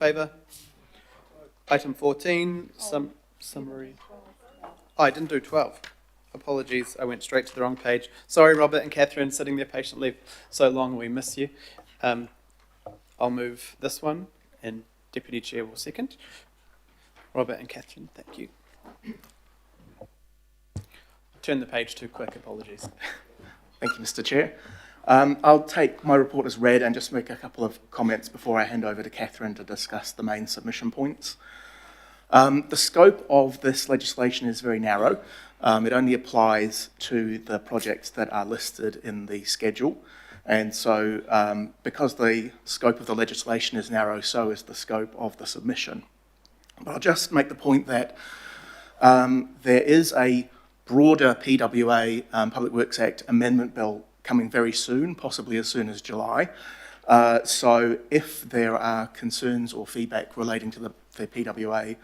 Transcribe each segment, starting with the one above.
Favour? Item 14, summary. Oh, I didn't do 12. Apologies, I went straight to the wrong page. Sorry, Robert and Catherine, sitting there patiently so long, we miss you. I'll move this one, and Deputy Chair will second. Robert and Catherine, thank you. Turn the page too quick, apologies. Thank you, Mr. Chair. I'll take my report as read and just make a couple of comments before I hand over to Catherine to discuss the main submission points. The scope of this legislation is very narrow. It only applies to the projects that are listed in the schedule. And so because the scope of the legislation is narrow, so is the scope of the submission. But I'll just make the point that there is a broader PWA, Public Works Act amendment bill coming very soon, possibly as soon as July. So if there are concerns or feedback relating to the PWA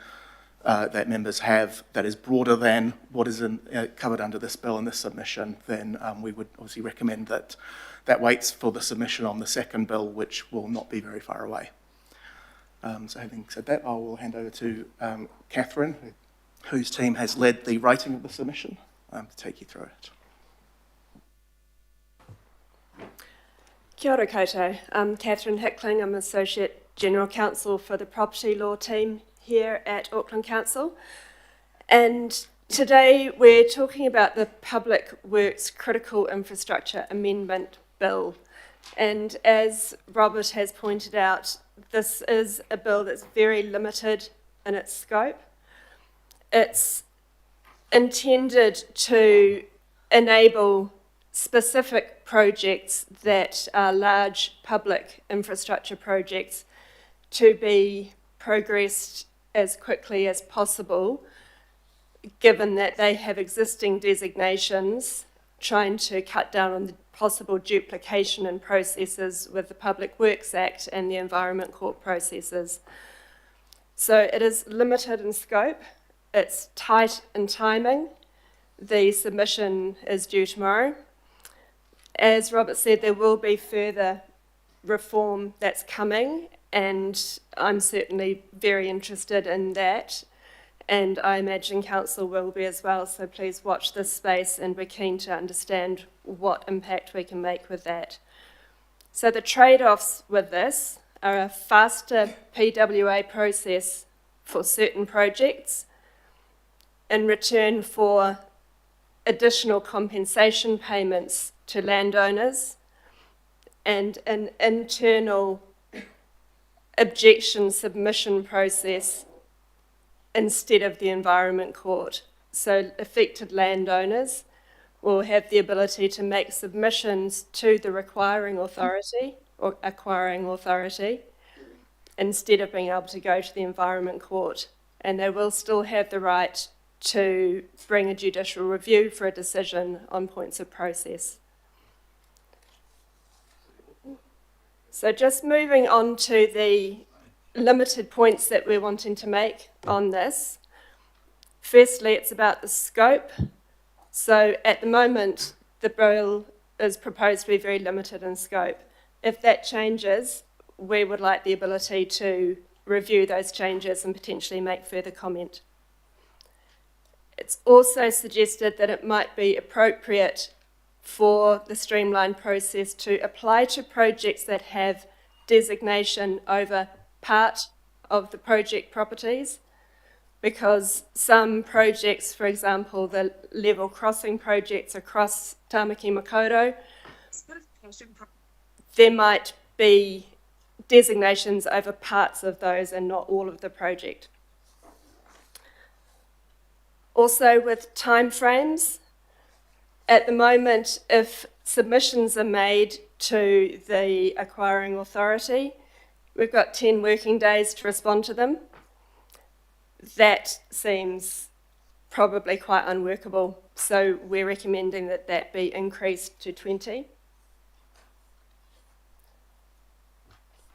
that members have that is broader than what is covered under this bill and this submission, then we would obviously recommend that that waits for the submission on the second bill, which will not be very far away. So having said that, I will hand over to Catherine, whose team has led the writing of the submission, to take you through it. Kia ora koutou. I'm Catherine Hickling. I'm Associate General Counsel for the Property Law team here at Auckland Council. And today we're talking about the Public Works Critical Infrastructure Amendment Bill. And as Robert has pointed out, this is a bill that's very limited in its scope. It's intended to enable specific projects that are large public infrastructure projects to be progressed as quickly as possible, given that they have existing designations, trying to cut down on the possible duplication in processes with the Public Works Act and the Environment Court processes. So it is limited in scope, it's tight in timing. The submission is due tomorrow. As Robert said, there will be further reform that's coming, and I'm certainly very interested in that, and I imagine Council will be as well, so please watch this space, and we're keen to understand what impact we can make with that. So the trade-offs with this are a faster PWA process for certain projects in return for additional compensation payments to landowners and an internal objection submission process instead of the Environment Court. So affected landowners will have the ability to make submissions to the requiring authority or acquiring authority instead of being able to go to the Environment Court. And they will still have the right to bring a judicial review for a decision on points of process. So just moving on to the limited points that we're wanting to make on this. Firstly, it's about the scope. So at the moment, the bill is proposed to be very limited in scope. If that changes, we would like the ability to review those changes and potentially make further comment. It's also suggested that it might be appropriate for the streamlined process to apply to projects that have designation over part of the project properties, because some projects, for example, the level crossing projects across Tamaki Makaurau, there might be designations over parts of those and not all of the project. Also with timeframes, at the moment, if submissions are made to the acquiring authority, we've got 10 working days to respond to them. That seems probably quite unworkable, so we're recommending that that be increased to 20.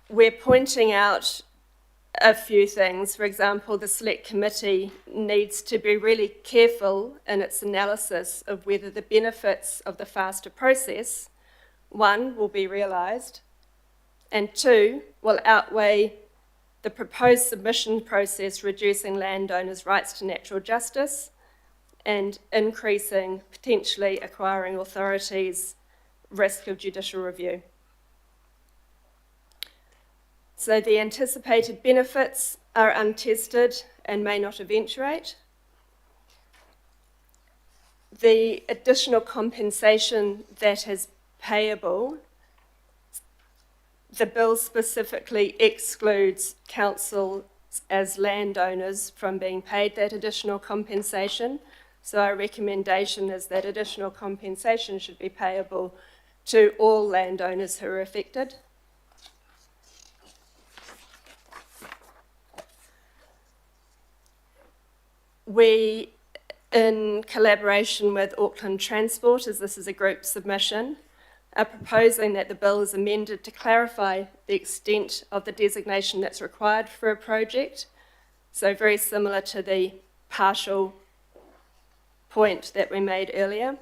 We're pointing out a few things. For example, the Select Committee needs to be really careful in its analysis of whether the benefits of the faster process, one, will be realised, and two, will outweigh the proposed submission process reducing landowners' rights to natural justice and increasing, potentially acquiring authorities' risk of judicial review. So the anticipated benefits are untested and may not eventuate. The additional compensation that is payable, the bill specifically excludes councils as landowners from being paid that additional compensation. So our recommendation is that additional compensation should be payable to all landowners who are affected. We, in collaboration with Auckland Transport, as this is a group submission, are proposing that the bill is amended to clarify the extent of the designation that's required for a project. So very similar to the partial point that we made earlier.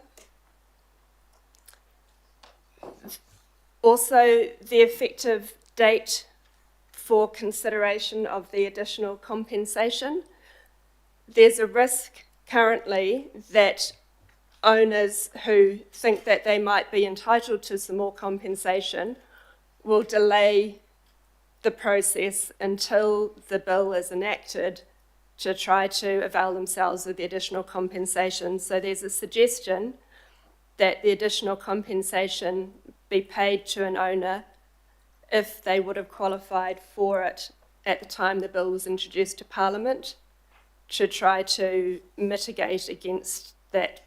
Also, the effective date for consideration of the additional compensation. There's a risk currently that owners who think that they might be entitled to some more compensation will delay the process until the bill is enacted to try to avail themselves of the additional compensation. So there's a suggestion that the additional compensation be paid to an owner if they would have qualified for it at the time the bill was introduced to Parliament, to try to mitigate against that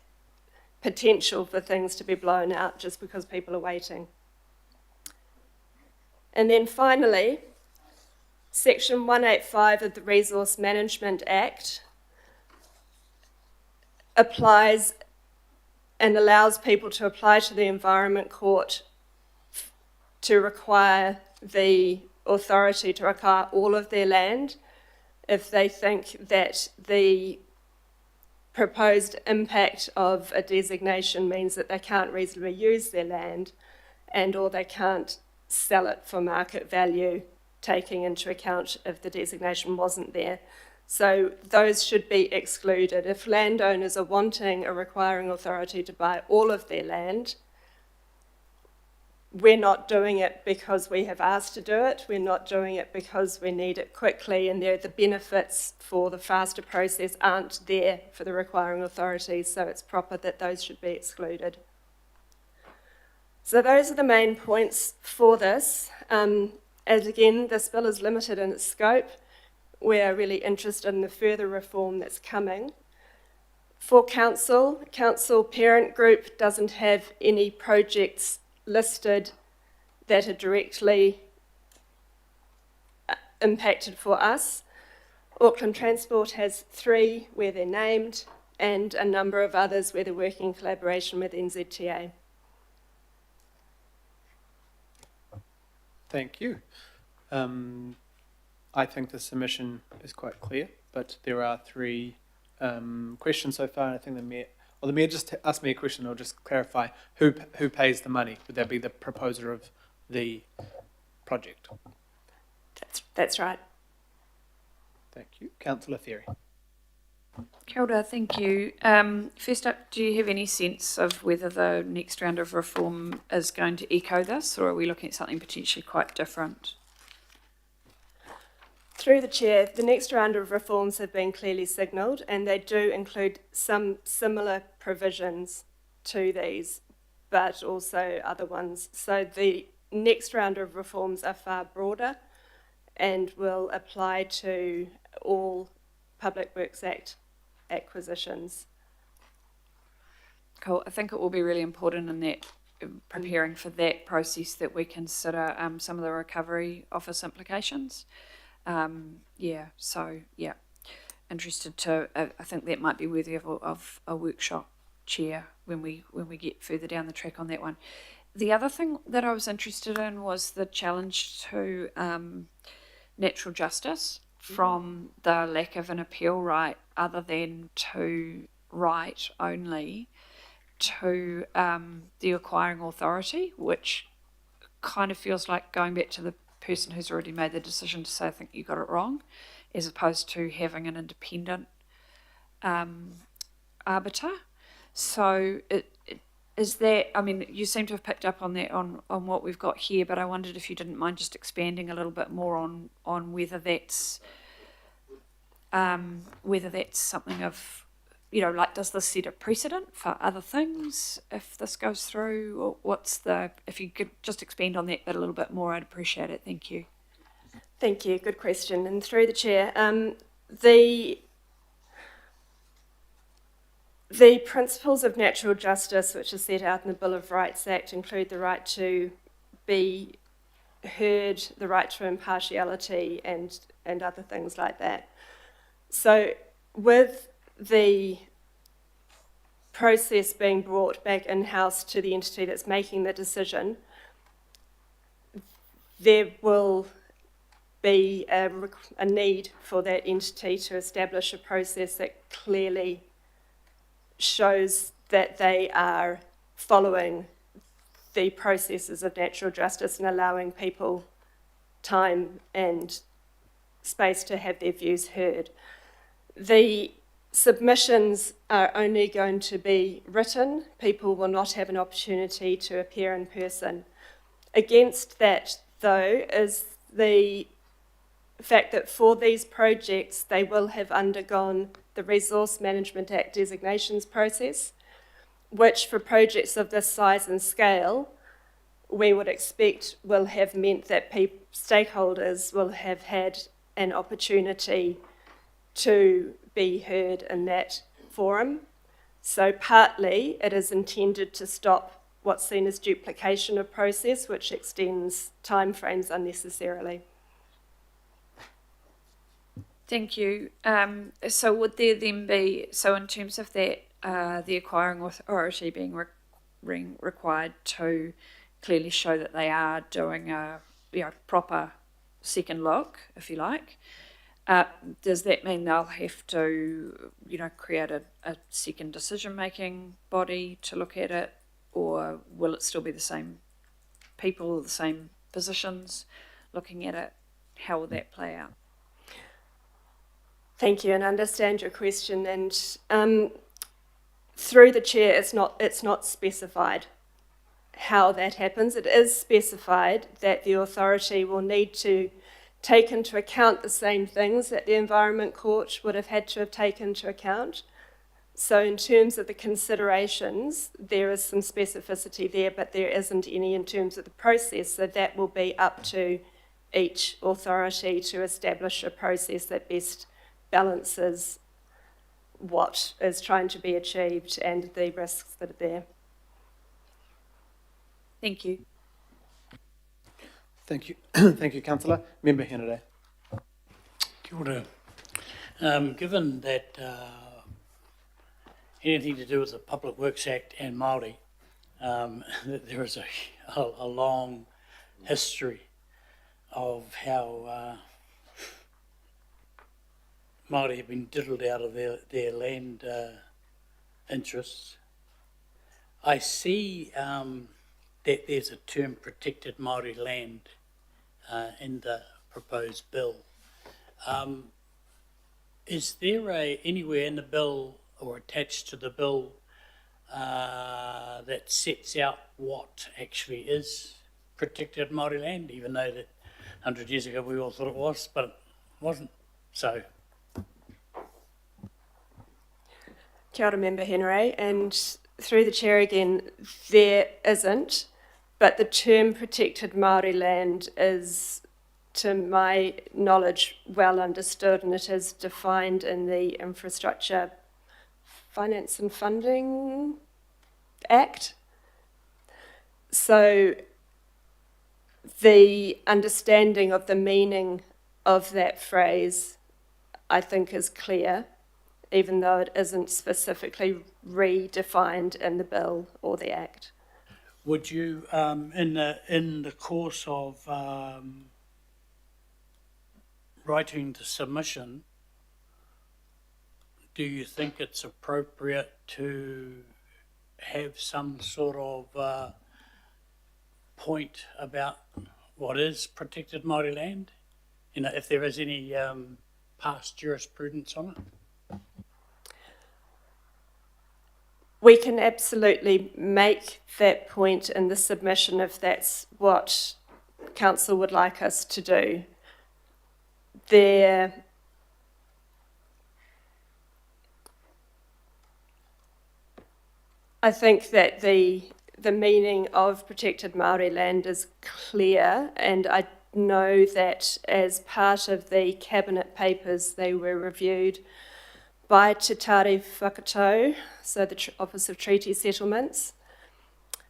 potential for things to be blown out just because people are waiting. And then finally, Section 185 of the Resource Management Act applies and allows people to apply to the Environment Court to require the authority to acquire all of their land if they think that the proposed impact of a designation means that they can't reasonably use their land and or they can't sell it for market value, taking into account if the designation wasn't there. So those should be excluded. If landowners are wanting or requiring authority to buy all of their land, we're not doing it because we have asked to do it. We're not doing it because we need it quickly, and the benefits for the faster process aren't there for the requiring authorities, so it's proper that those should be excluded. So those are the main points for this. As again, this bill is limited in its scope. We're really interested in the further reform that's coming. For council parent group doesn't have any projects listed that are directly impacted for us. Auckland Transport has 3 where they're named and a number of others where they're working in collaboration with NZTA. Thank you. I think the submission is quite clear, but there are 3 questions so far, and I think the Mayor just asked me a question. I'll just clarify who pays the money. Would that be the proposer of the project? That's right. Thank you. Councillor Ferry. Kia ora, thank you. First up, do you have any sense of whether the next round of reform is going to echo this, or are we looking at something potentially quite different? Through the Chair, the next round of reforms have been clearly signalled, and they do include some similar provisions to these, but also other ones. So the next round of reforms are far broader and will apply to all Public Works Act acquisitions. Cool. I think it will be really important in that preparing for that process that we consider some of the recovery office implications. Interested to. I think that might be worthy of a workshop, Chair, when we get further down the track on that one. The other thing that I was interested in was the challenge to natural justice from the lack of an appeal right, other than to right only, to the acquiring authority, which kind of feels like going back to the person who's already made the decision to say, I think you got it wrong, as opposed to having an independent arbiter. So is that, I mean, you seem to have picked up on that on what we've got here, but I wondered if you didn't mind just expanding a little bit more on whether that's something of, like, does this set a precedent for other things if this goes through, or if you could just expand on that bit a little bit more, I'd appreciate it. Thank you. Thank you. Good question. And through the chair, the principles of natural justice, which are set out in the Bill of Rights Act, include the right to be heard, the right to impartiality, and other things like that. So with the process being brought back in-house to the entity that's making the decision, there will be a need for that entity to establish a process that clearly shows that they are following the processes of natural justice and allowing people time and space to have their views heard. The submissions are only going to be written. People will not have an opportunity to appear in person. Against that, though, is the fact that for these projects, they will have undergone the Resource Management Act designations process, which for projects of this size and scale, we would expect will have meant that stakeholders will have had an opportunity to be heard in that forum. So partly it is intended to stop what's seen as duplication of process, which extends timeframes unnecessarily. Thank you. So would there then be, so in terms of that, the acquiring authority being required to clearly show that they are doing a proper second look, if you like, does that mean they'll have to, create a second decision-making body to look at it, or will it still be the same people, the same positions looking at it? How will that play out? Thank you, and I understand your question. And through the chair, it's not specified how that happens. It is specified that the authority will need to take into account the same things that the Environment Court would have had to have taken into account. So in terms of the considerations, there is some specificity there, but there isn't any in terms of the process. So that will be up to each authority to establish a process that best balances what is trying to be achieved and the risks that are there. Thank you. Thank you. Thank you, Councillor. Member Henare. Kia ora. Given that anything to do with the Public Works Act and Māori, that there is a long history of how Māori have been diddled out of their land interests. I see that there's a term protected Māori land in the proposed bill. Is there anywhere in the bill or attached to the bill that sets out what actually is protected Māori land, even though that 100 years ago we all thought it was, but it wasn't? So. Kia ora, Member Henare, and through the chair again, there isn't, but the term protected Māori land is, to my knowledge, well understood, and it is defined in the Infrastructure Finance and Funding Act. So the understanding of the meaning of that phrase, I think, is clear, even though it isn't specifically redefined in the bill or the Act. Would you, in the course of writing the submission, do you think it's appropriate to have some sort of point about what is protected Māori land? You know, if there is any past jurisprudence on it? We can absolutely make that point in the submission if that's what council would like us to do. I think that the meaning of protected Māori land is clear, and I know that as part of the cabinet papers, they were reviewed by Te Tare Whakatau, so the Office of Treaty Settlements,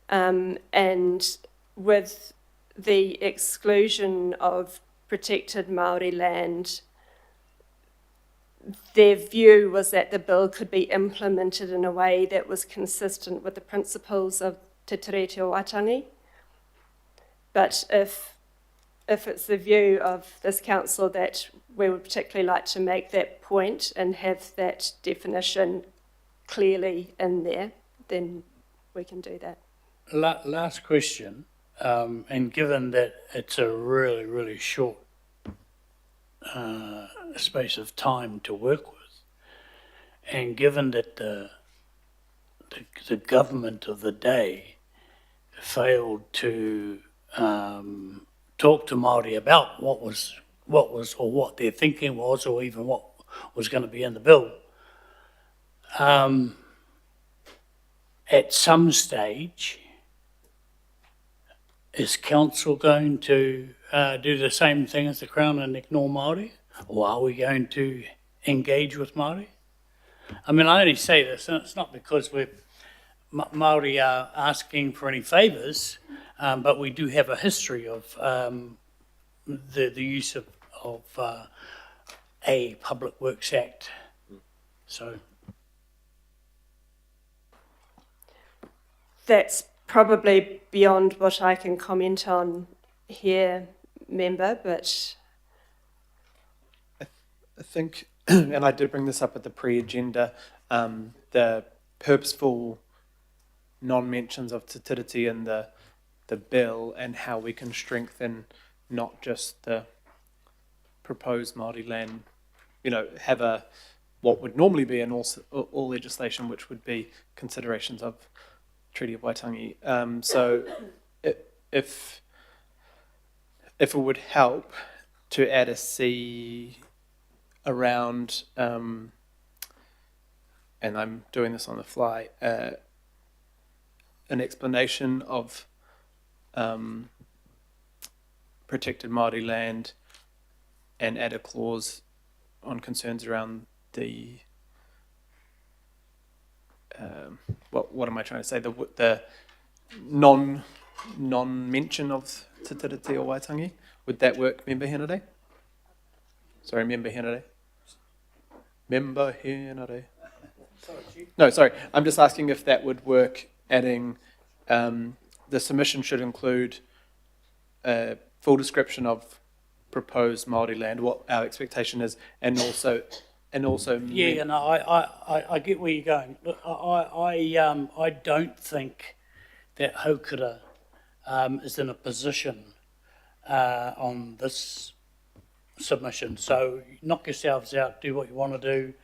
and with the exclusion of protected Māori land, their view was that the bill could be implemented in a way that was consistent with the principles of Te Tiriti o Waitangi. But if it's the view of this council that we would particularly like to make that point and have that definition clearly in there, then we can do that. Last question, and given that it's a really, really short space of time to work with, and given that the government of the day failed to talk to Māori about what was or what their thinking was, or even what was going to be in the bill, at some stage, is council going to do the same thing as the Crown and ignore Māori? Or are we going to engage with Māori? I mean, I only say this, and it's not because Māori are asking for any favours, but we do have a history of the use of a Public Works Act. So That's probably beyond what I can comment on here, member, but I think, and I did bring this up at the pre-agenda, the purposeful non-mentions of Te Tiriti in the bill, and how we can strengthen not just the proposed Māori land, you know, have what would normally be in all legislation, which would be considerations of Treaty of Waitangi. So if it would help to add a C around, and I'm doing this on the fly, an explanation of protected Māori land, and add a clause on concerns around the what am I trying to say? The non-mention of Te Tiriti o Waitangi. Would that work, Member Henare? Sorry, Member Henare. Member Henare. No, sorry. I'm just asking if that would work, adding the submission should include a full description of proposed Māori land, what our expectation is, and also yeah, you know, I get where you're going. Look, I don't think that Haukura is in a position on this submission. So knock yourselves out, do what you want to do.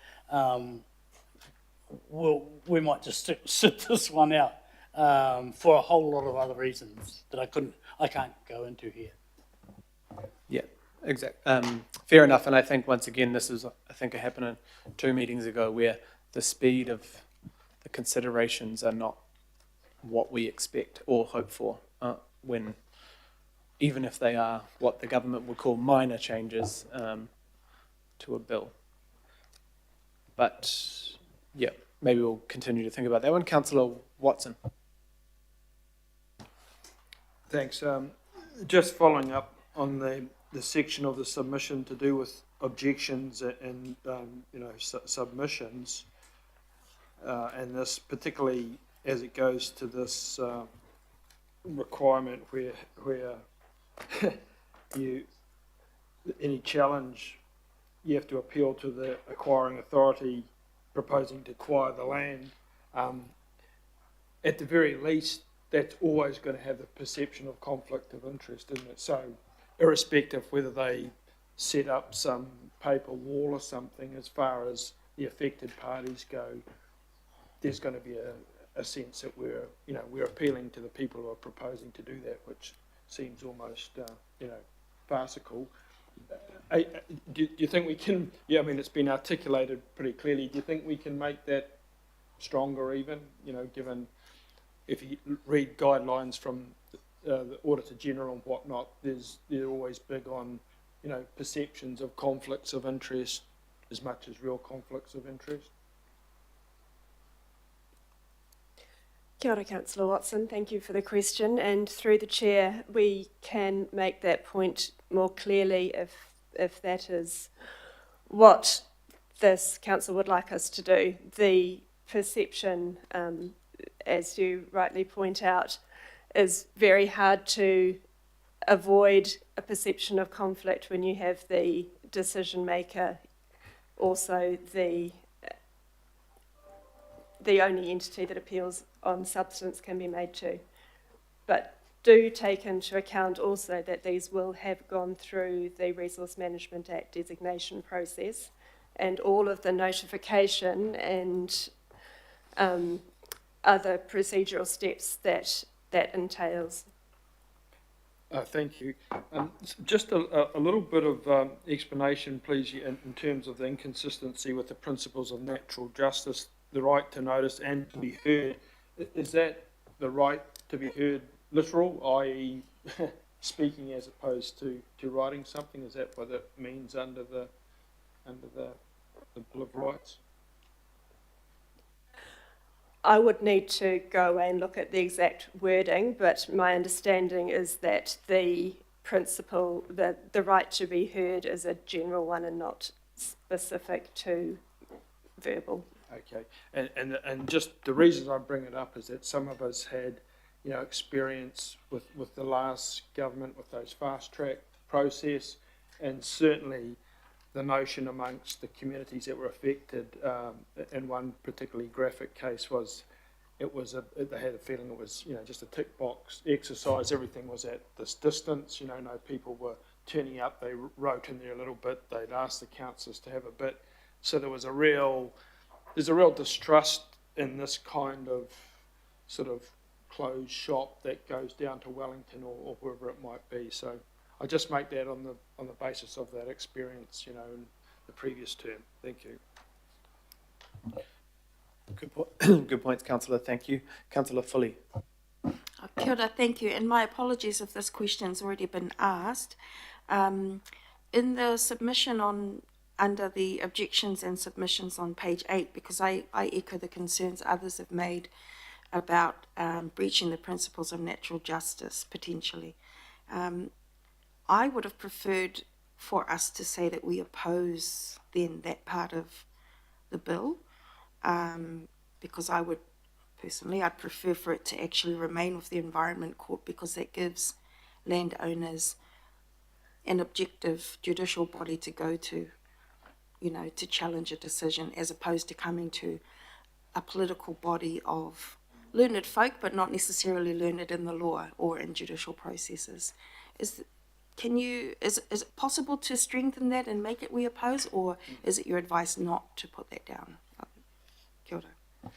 We might just sit this one out for a whole lot of other reasons that I can't go into here. Yeah, exactly. Fair enough. And I think once again, this is, I think it happened 2 meetings ago, where the speed of the considerations are not what we expect or hope for, when, even if they are what the government would call minor changes to a bill. But yeah, maybe we'll continue to think about that one. Councillor Watson. Thanks. Just following up on the section of the submission to do with objections and submissions, and this particularly as it goes to this requirement where any challenge, you have to appeal to the acquiring authority proposing to acquire the land. At the very least, that's always going to have the perception of conflict of interest, isn't it? So irrespective whether they set up some paper wall or something, as far as the affected parties go, there's going to be a sense that we're appealing to the people who are proposing to do that, which seems almost farcical. Do you think we can? Yeah, I mean, it's been articulated pretty clearly. Do you think we can make that stronger, even? Given if you read guidelines from the Auditor General and whatnot, they're always big on perceptions of conflicts of interest as much as real conflicts of interest. Kia ora, Councillor Watson. Thank you for the question. And through the chair, we can make that point more clearly if that is what this council would like us to do. The perception, as you rightly point out, is very hard to avoid a perception of conflict when you have the decision maker also the only entity that appeals on substance can be made to. But do take into account also that these will have gone through the Resource Management Act designation process and all of the notification and other procedural steps that entails. Thank you. Just a little bit of explanation, please, in terms of the inconsistency with the principles of natural justice, the right to notice and to be heard. Is that the right to be heard literal, i.e. speaking as opposed to writing something? Is that what it means under the Bill of Rights? I would need to go away and look at the exact wording, but my understanding is that the principle, the right to be heard is a general one and not specific to verbal. Okay, and just the reason I bring it up is that some of us had, experience with the last government with those fast track process, and certainly the notion amongst the communities that were affected in one particularly graphic case was they had a feeling it was just a tick box exercise. Everything was at this distance. No people were turning up. They wrote in there a little bit. They'd asked the councillors to have a bit. So there's a real distrust in this kind of sort of closed shop that goes down to Wellington or wherever it might be. So I just make that on the basis of that experience, in the previous term. Thank you. Good points, Councillor. Thank you. Councillor Fully. Kia ora, thank you. And my apologies if this question's already been asked. In the submission under the objections and submissions on page 8, because I echo the concerns others have made about breaching the principles of natural justice, potentially. I would have preferred for us to say that we oppose then that part of the bill, because I would personally, I'd prefer for it to actually remain with the Environment Court, because that gives landowners an objective judicial body to go to, to challenge a decision, as opposed to coming to a political body of learned folk, but not necessarily learned in the law or in judicial processes. Is it possible to strengthen that and make it we oppose, or is it your advice not to put that down? Kia ora.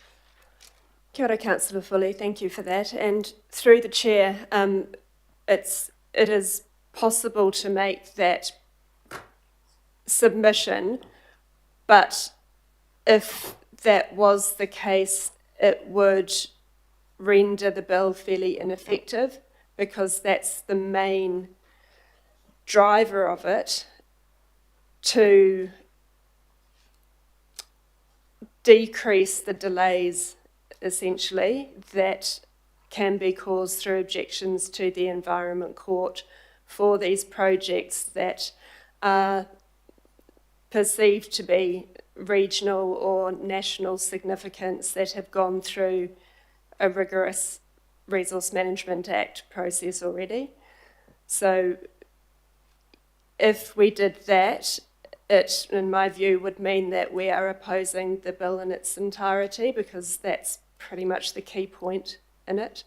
Kia ora, Councillor Fully. Thank you for that. And through the chair, it is possible to make that submission, but if that was the case, it would render the bill fairly ineffective, because that's the main driver of it, to decrease the delays, essentially, that can be caused through objections to the Environment Court for these projects that are perceived to be regional or national significance, that have gone through a rigorous Resource Management Act process already. So if we did that, it, in my view, would mean that we are opposing the bill in its entirety, because that's pretty much the key point in it.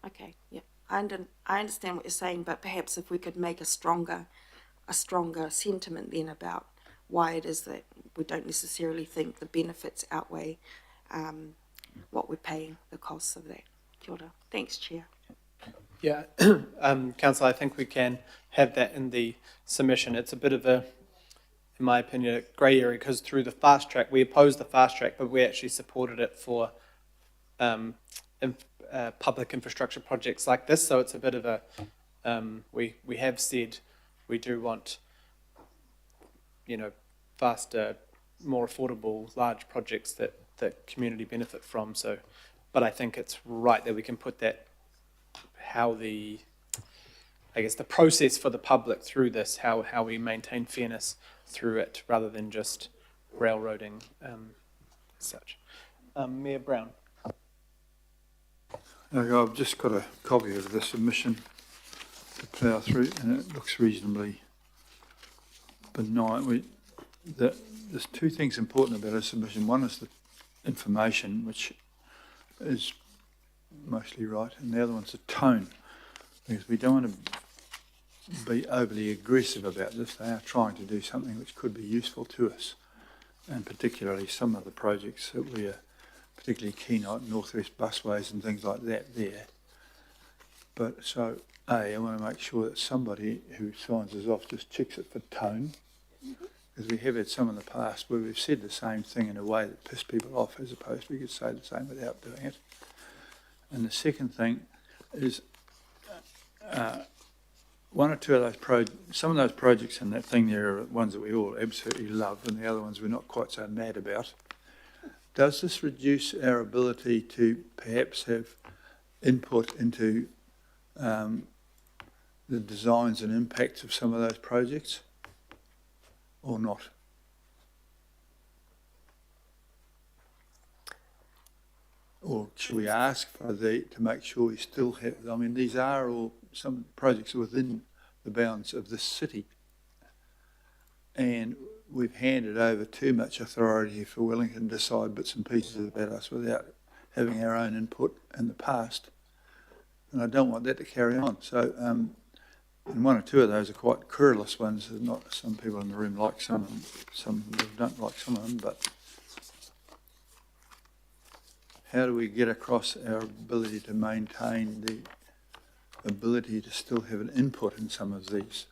Okay, yeah, I understand what you're saying, but perhaps if we could make a stronger sentiment then about why it is that we don't necessarily think the benefits outweigh what we're paying, the costs of that. Kia ora. Thanks, Chair. Yeah, Council, I think we can have that in the submission. It's a bit of a, in my opinion, a grey area, because through the fast track, we opposed the fast track, but we actually supported it for public infrastructure projects like this. So it's a bit of a, we have said we do want, faster, more affordable, large projects that community benefit from. So, but I think it's right that we can put that, how the process for the public through this, how we maintain fairness through it, rather than just railroading as such. Mayor Brown. Okay, I've just got a copy of the submission to plough through, and it looks reasonably benign. There's two things important about a submission. One is the information, which is mostly right, and the other one's the tone, because we don't want to be overly aggressive about this. They are trying to do something which could be useful to us, and particularly some of the projects that we are particularly keen on, Northwest Busways and things like that there. But so, I want to make sure that somebody who signs us off just checks it for tone, because we have had some in the past where we've said the same thing in a way that pissed people off, as opposed to we could say the same without doing it. And the second thing is one or two of those some of those projects in that thing there are ones that we all absolutely love, and the other ones we're not quite so mad about. Does this reduce our ability to perhaps have input into the designs and impacts of some of those projects, or not? Or should we ask for to make sure we still have, I mean, these are all some projects within the bounds of this city, and we've handed over too much authority for Wellington to decide bits and pieces about us without having our own input in the past, and I don't want that to carry on. So, and one or two of those are quite querulous ones. There's not some people in the room like some of them, some don't like some of them, but how do we get across our ability to maintain the ability to still have an input in some of these?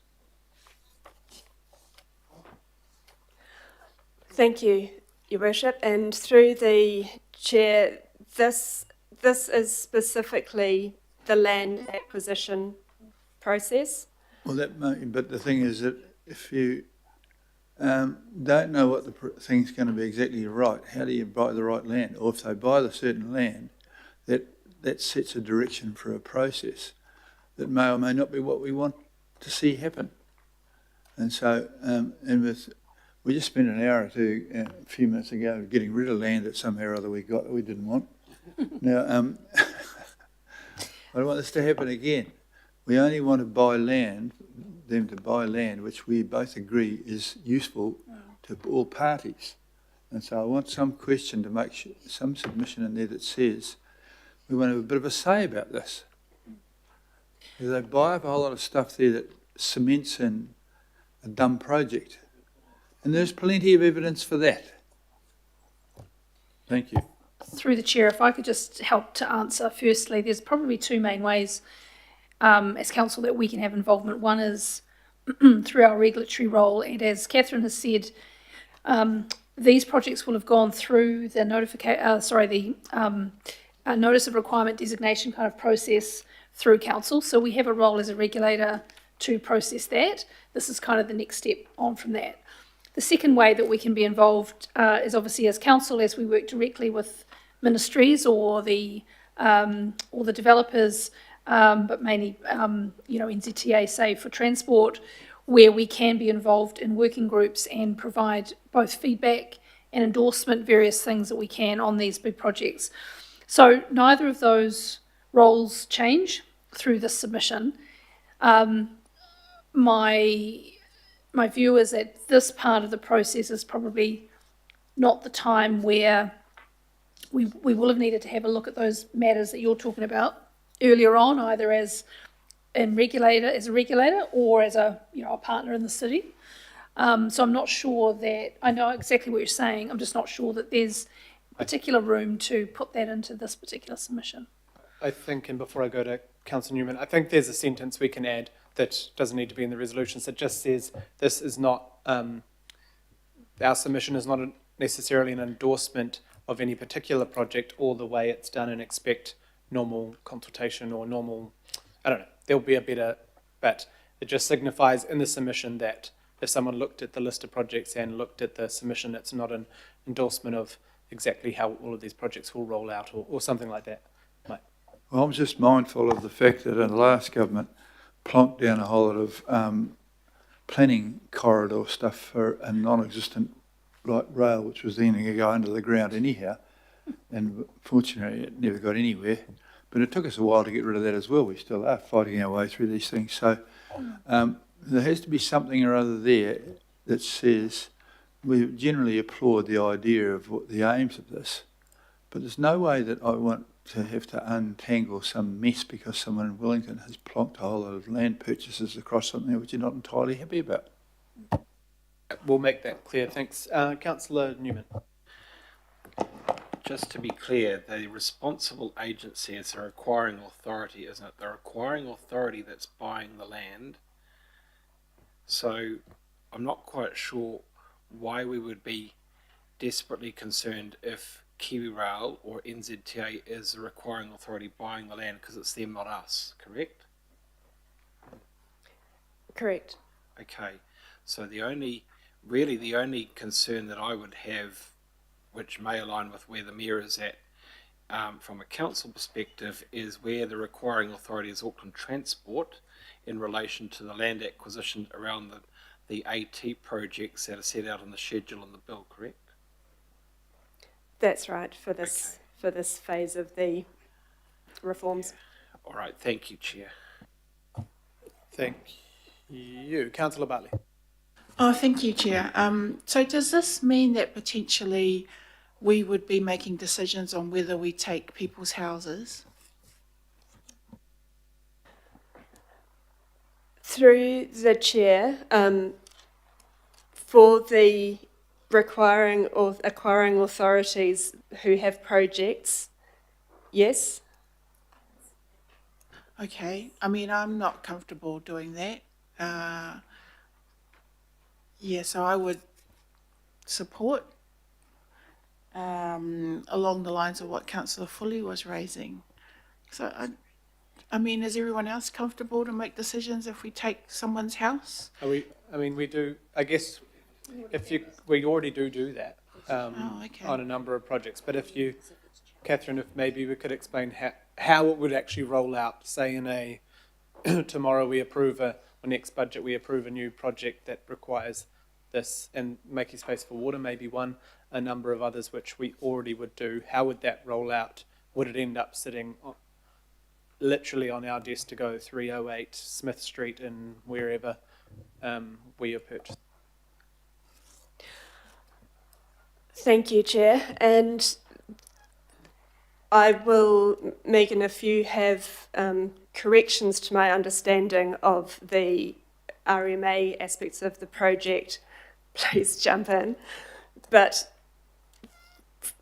Thank you, Your Worship. And through the Chair, this is specifically the land acquisition process. Well, but the thing is that if you don't know what the thing's going to be exactly right, how do you buy the right land? Or if they buy the certain land, that sets a direction for a process that may or may not be what we want to see happen. And so, we just spent an hour or two, a few minutes ago, getting rid of land that somehow or other we got that we didn't want. Now, I don't want this to happen again. We only want to buy land, them to buy land, which we both agree is useful to all parties. And so I want some question to make sure, some submission in there that says we want to have a bit of a say about this. Because they buy up a whole lot of stuff there that cements in a dumb project. And there's plenty of evidence for that. Thank you. Through the Chair, if I could just help to answer. Firstly, there's probably two main ways as council that we can have involvement. One is through our regulatory role, and as Catherine has said, these projects will have gone through the notice of requirement designation kind of process through council. So we have a role as a regulator to process that. This is kind of the next step on from that. The second way that we can be involved is obviously as council, as we work directly with ministries or the developers, but mainly NZTA, say for transport, where we can be involved in working groups and provide both feedback and endorsement, various things that we can on these big projects. So neither of those roles change through this submission. My view is that this part of the process is probably not the time where we will have needed to have a look at those matters that you're talking about earlier on, either as a regulator or as a partner in the city. So I'm not sure that, I know exactly what you're saying, I'm just not sure that there's particular room to put that into this particular submission. I think, and before I go to Councillor Newman, I think there's a sentence we can add that doesn't need to be in the resolutions that just says this is not, our submission is not necessarily an endorsement of any particular project or the way it's done, and expect normal consultation or normal, I don't know, there'll be a better, but it just signifies in the submission that if someone looked at the list of projects and looked at the submission, it's not an endorsement of exactly how all of these projects will roll out or something like that. Mate. Well, I'm just mindful of the fact that in the last government plonked down a whole lot of planning corridor stuff for a non-existent light rail, which was then going to go under the ground anyhow. And fortunately, it never got anywhere. But it took us a while to get rid of that as well. We still are fighting our way through these things. So there has to be something or other there that says we generally applaud the idea of what the aims of this, but there's no way that I want to have to untangle some mess because someone in Wellington has plonked a whole lot of land purchases across something which you're not entirely happy about. We'll make that clear. Thanks. Councillor Newman. Just to be clear, the responsible agency is the acquiring authority, isn't it? The acquiring authority that's buying the land. So I'm not quite sure why we would be desperately concerned if KiwiRail or NZTA is the acquiring authority buying the land, because it's them, not us, correct? Correct. Okay, so the only concern that I would have, which may align with where the Mayor is at, from a council perspective, is where the requiring authority is Auckland Transport in relation to the land acquisition around the AT projects that are set out in the schedule and the bill, correct? That's right, for this phase of the reforms. All right, thank you, Chair. Thank you. Councillor Bartley. Oh, thank you, Chair. So does this mean that potentially we would be making decisions on whether we take people's houses? Through the chair, for the acquiring authorities who have projects, yes. Okay, I mean, I'm not comfortable doing that. Yeah, so I would support along the lines of what Councillor Fully was raising. So, I mean, is everyone else comfortable to make decisions if we take someone's house? We do, I guess, we already do that okay. on a number of projects. But if you, Catherine, if maybe we could explain how it would actually roll out, say in tomorrow we approve or next budget we approve a new project that requires this, and Making Space for Water may be one, a number of others which we already would do. How would that roll out? Would it end up sitting literally on our desk to go 308 Smith Street and wherever we have purchased? Thank you, Chair. And I will, Megan, if you have corrections to my understanding of the RMA aspects of the project, please jump in. But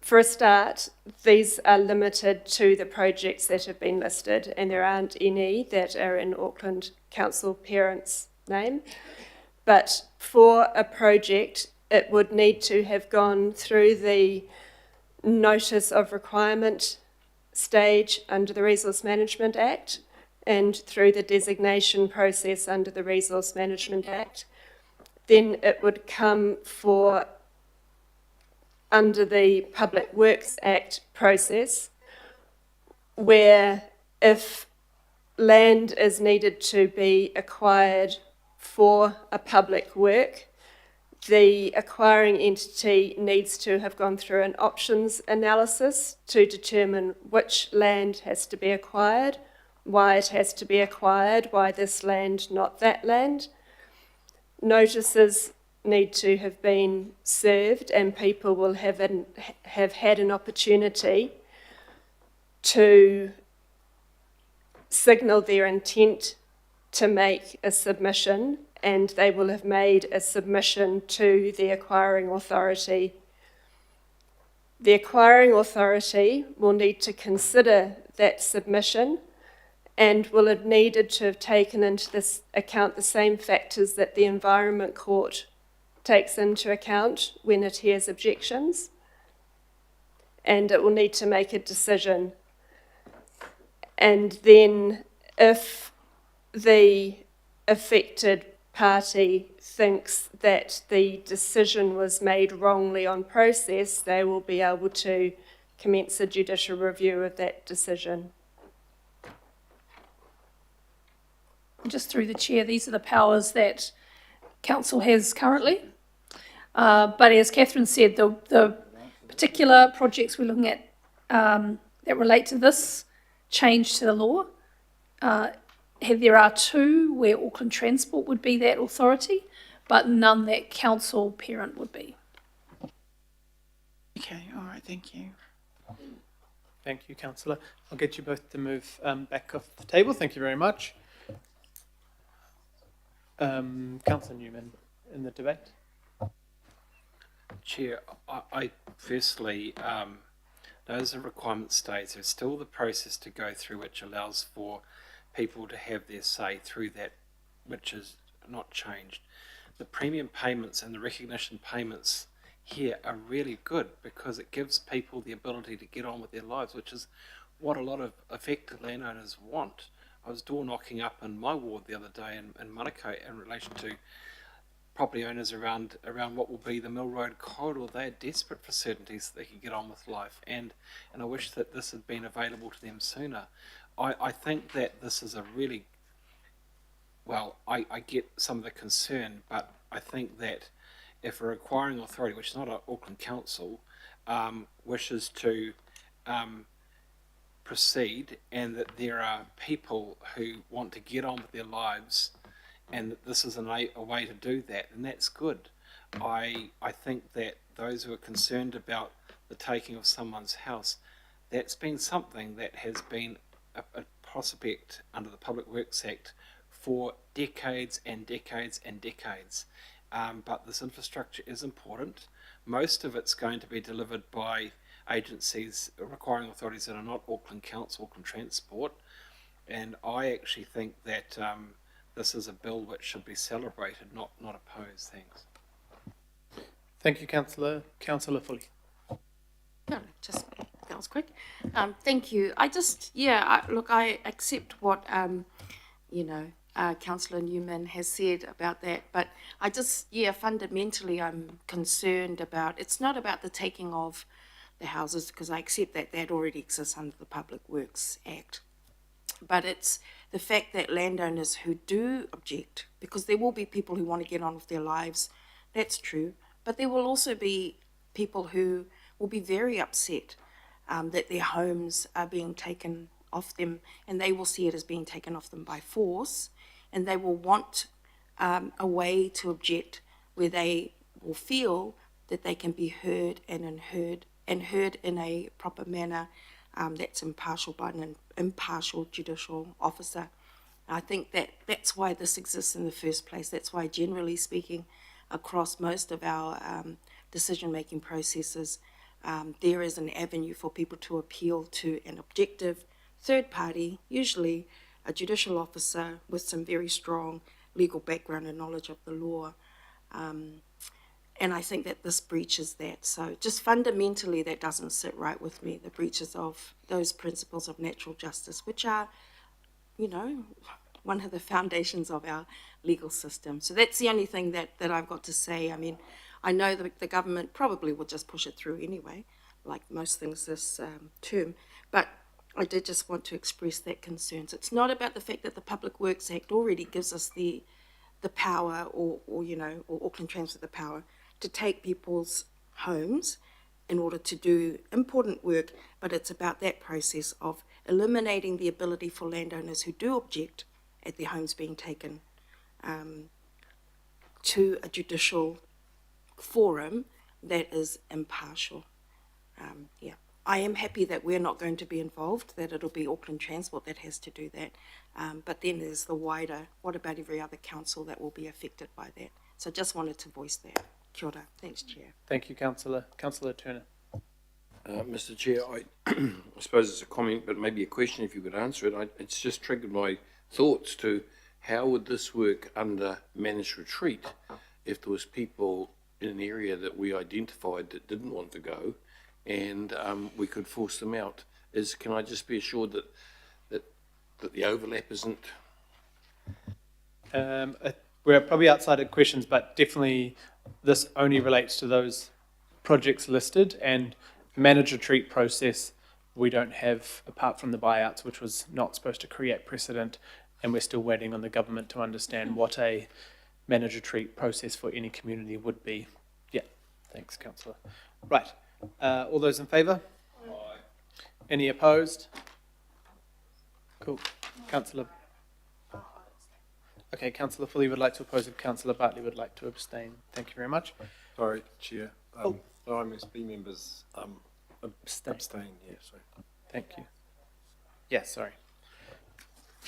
for a start, these are limited to the projects that have been listed, and there aren't any that are in Auckland Council parents' name. But for a project, it would need to have gone through the notice of requirement stage under the Resource Management Act and through the designation process under the Resource Management Act. Then it would come for under the Public Works Act process, where if land is needed to be acquired for a public work, the acquiring entity needs to have gone through an options analysis to determine which land has to be acquired, why it has to be acquired, why this land, not that land. Notices need to have been served, and people will have had an opportunity to signal their intent to make a submission, and they will have made a submission to the acquiring authority. The acquiring authority will need to consider that submission and will have needed to have taken into this account the same factors that the Environment Court takes into account when it hears objections, and it will need to make a decision. And then if the affected party thinks that the decision was made wrongly on process, they will be able to commence a judicial review of that decision. Just through the chair, these are the powers that council has currently. But as Catherine said, the particular projects we're looking at that relate to this change to the law, there are two where Auckland Transport would be that authority, but none that council parent would be. Okay, all right, thank you. Thank you, Councillor. I'll get you both to move back off the table. Thank you very much. Councillor Newman in the debate. Chair, I firstly, as the requirement states, there's still the process to go through which allows for people to have their say through that, which is not changed. The premium payments and the recognition payments here are really good because it gives people the ability to get on with their lives, which is what a lot of affected landowners want. I was door knocking up in my ward the other day in Manukau in relation to property owners around what will be the Mill Road corridor. They are desperate for certainty so they can get on with life, and I wish that this had been available to them sooner. I think that this is a really, well, I get some of the concern, but I think that if a requiring authority, which is not an Auckland Council, wishes to proceed, and that there are people who want to get on with their lives, and that this is a way to do that, and that's good. I think that those who are concerned about the taking of someone's house, that's been something that has been a prospect under the Public Works Act for decades and decades and decades. But this infrastructure is important. Most of it's going to be delivered by agencies, requiring authorities that are not Auckland Council, Auckland Transport, and I actually think that this is a bill which should be celebrated, not opposed. Thanks. Thank you, Councillor. Councillor Foley. No, just that was quick. Thank you. I accept what Councillor Newman has said about that, but fundamentally I'm concerned about, it's not about the taking of the houses, because I accept that that already exists under the Public Works Act, but it's the fact that landowners who do object, because there will be people who want to get on with their lives, that's true, but there will also be people who will be very upset that their homes are being taken off them, and they will see it as being taken off them by force, and they will want a way to object where they will feel that they can be heard and heard in a proper manner that's impartial by an impartial judicial officer. I think that that's why this exists in the first place. That's why, generally speaking, across most of our decision-making processes, there is an avenue for people to appeal to an objective third party, usually a judicial officer with some very strong legal background and knowledge of the law. And I think that this breaches that. So just fundamentally, that doesn't sit right with me, the breaches of those principles of natural justice, which are, one of the foundations of our legal system. So that's the only thing that I've got to say. I mean, I know that the government probably will just push it through anyway, like most things this term, but I did just want to express that concern. So it's not about the fact that the Public Works Act already gives us the power, or Auckland Transport the power to take people's homes in order to do important work, but it's about that process of eliminating the ability for landowners who do object at their homes being taken to a judicial forum that is impartial. I am happy that we're not going to be involved, that it'll be Auckland Transport that has to do that. But then there's the wider, what about every other council that will be affected by that? So just wanted to voice that. Kia ora. Thanks, Chair. Thank you, Councillor. Councillor Turner. Mr. Chair, I suppose it's a comment, but maybe a question if you could answer it. It's just triggered my thoughts to how would this work under managed retreat if there was people in an area that we identified that didn't want to go, and we could force them out. Can I just be assured that the overlap isn't? We're probably outside of questions, but definitely this only relates to those projects listed, and managed retreat process we don't have, apart from the buyouts, which was not supposed to create precedent, and we're still waiting on the government to understand what a managed retreat process for any community would be. Yeah, thanks, Councillor. Right, all those in favour? Aye. Any opposed? Cool. Councillor. Okay, Councillor Foley would like to oppose and Councillor Bartley would like to abstain. Thank you very much. Sorry, Chair. OMSB members abstain. Yeah, sorry. Thank you. Yeah, sorry.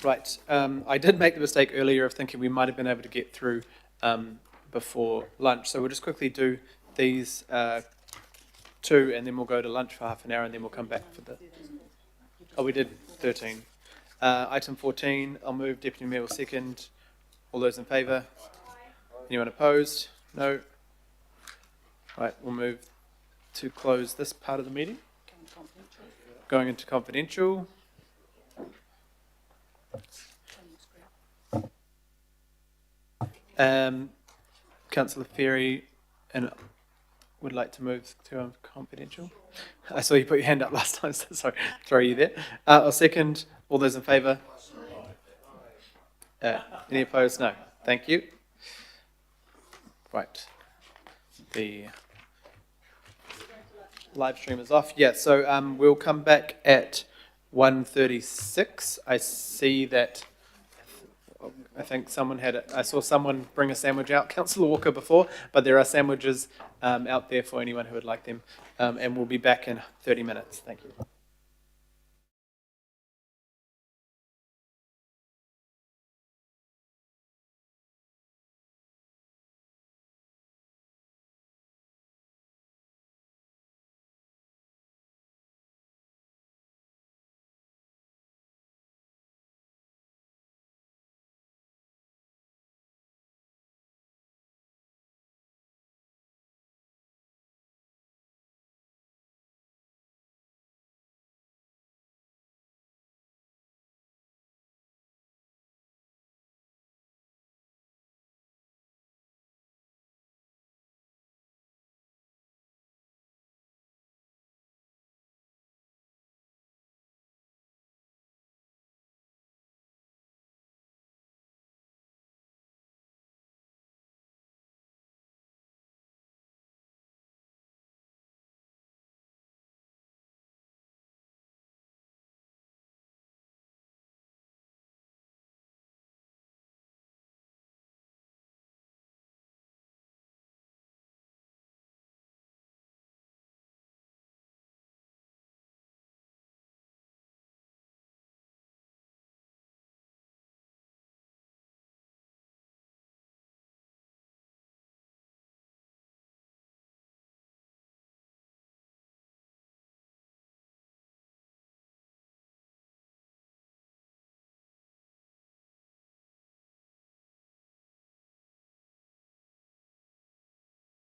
Right, I did make the mistake earlier of thinking we might have been able to get through before lunch, so we'll just quickly do these two and then we'll go to lunch for half an hour and then we'll come back for the... Oh, we did 13. Item 14, I'll move. Deputy Mayor will second. All those in favour? Anyone opposed? No. Right, we'll move to close this part of the meeting. Going into confidential. Councillor Ferry and would like to move to confidential. I saw you put your hand up last time, so sorry, throw you there. I'll second. All those in favour? Any opposed? No. Thank you. Right. The live stream is off. Yeah, so we'll come back at 1:36. I see that I think someone I saw someone bring a sandwich out, Councillor Walker, before, but there are sandwiches out there for anyone who would like them. And we'll be back in 30 minutes. Thank you.